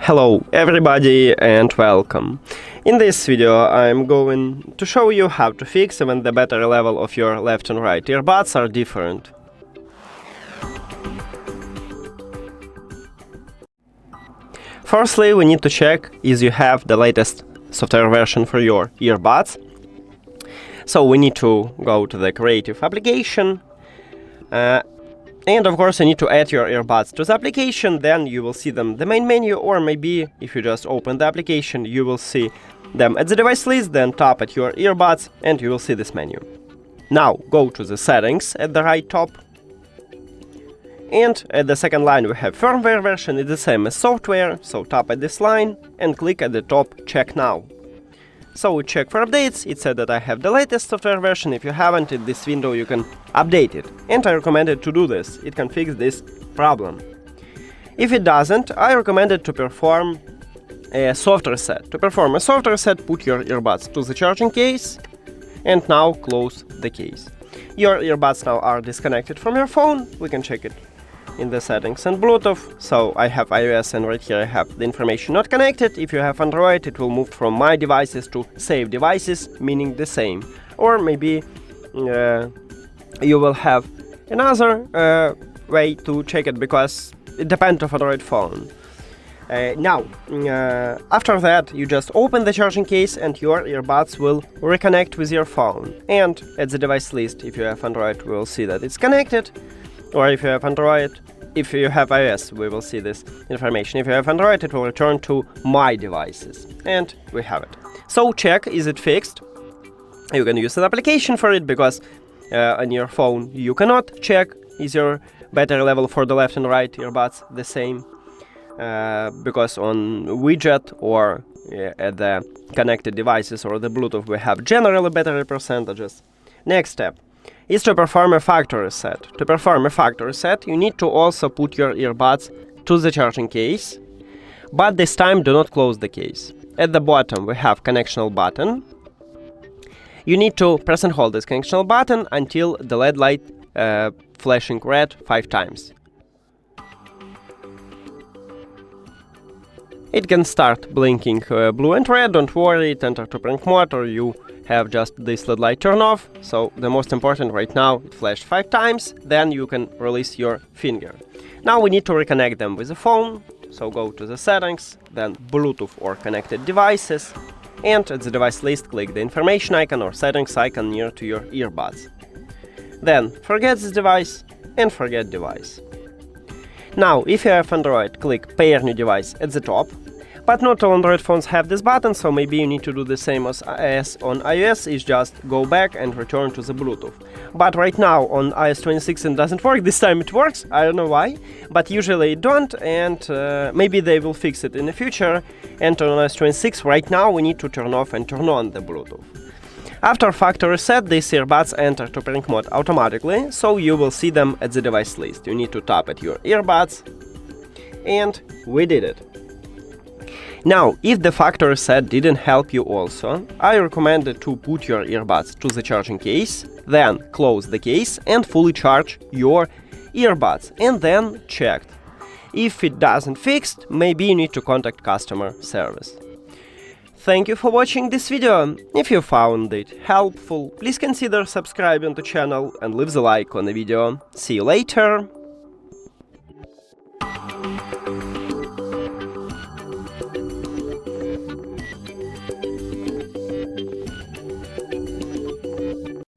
Hello everybody and welcome. In this video I'm going to show you how to fix when the battery level of your left and right earbuds are different. Firstly, we need to check if you have the latest software version for your earbuds. So we need to go to the Creative application. And of course you need to add your earbuds to the application, then you will see them in the main menu, or maybe if you just open the application you will see them at the device list, then tap at your earbuds and you will see this menu. Now go to the settings at the right top, and at the second line we have firmware version. It's the same as software, so tap at this line and click at the top check now. So we check for updates. It said that I have the latest software version. If you haven't, in this window you can update it. And I recommend it to do this. It can fix this problem. If it doesn't, I recommend it to perform a soft reset. To perform a soft reset, put your earbuds to the charging case and now close the case. Your earbuds now are disconnected from your phone. We can check it in the settings and Bluetooth. So I have iOS and right here I have the information not connected. If you have Android, it will move from my devices to save devices, meaning the same. Or maybe you will have another way to check it, because it depends on Android phone. After that you just open the charging case and your earbuds will reconnect with your phone. And at the device list, if you have Android, we will see that it's connected. Or if you have Android, if you have iOS, we will see this information. If you have Android, it will return to my devices. And we have it. So check, is it fixed? You can use an application for it, because on your phone you cannot check is your battery level for the left and right earbuds the same. Because on widget or at the connected devices or the Bluetooth we have generally battery percentages. Next step is to perform a factory reset. To perform a factory reset, you need to also put your earbuds to the charging case, but this time do not close the case. At the bottom we have connectional button. You need to press and hold this connectional button until the LED light flashing red 5 times. It can start blinking blue and red. Don't worry, it enter to prank mode, or you have just this LED light turn off. So the most important right now, it flashed 5 times, then you can release your finger. Now we need to reconnect them with the phone, so go to the settings, then Bluetooth or connected devices, and at the device list click the information icon or settings icon near to your earbuds. Then forget this device and forget device. Now if you have Android, click pair new device at the top. But not all Android phones have this button, so maybe you need to do the same as on iOS, is just go back and return to the Bluetooth. But right now on iOS 26 it doesn't work. This time it works, I don't know why, but usually it don't, and maybe they will fix it in the future. And on iOS 26 right now we need to turn off and turn on the Bluetooth. After factory reset, these earbuds enter to prank mode automatically, so you will see them at the device list. You need to tap at your earbuds, and we did it. Now, if the factory reset didn't help you also, I recommend to put your earbuds to the charging case, then close the case and fully charge your earbuds, and then check. If it doesn't fix, maybe you need to contact customer service. Thank you for watching this video. If you found it helpful, please consider subscribing to the channel and leave the like on the video. See you later!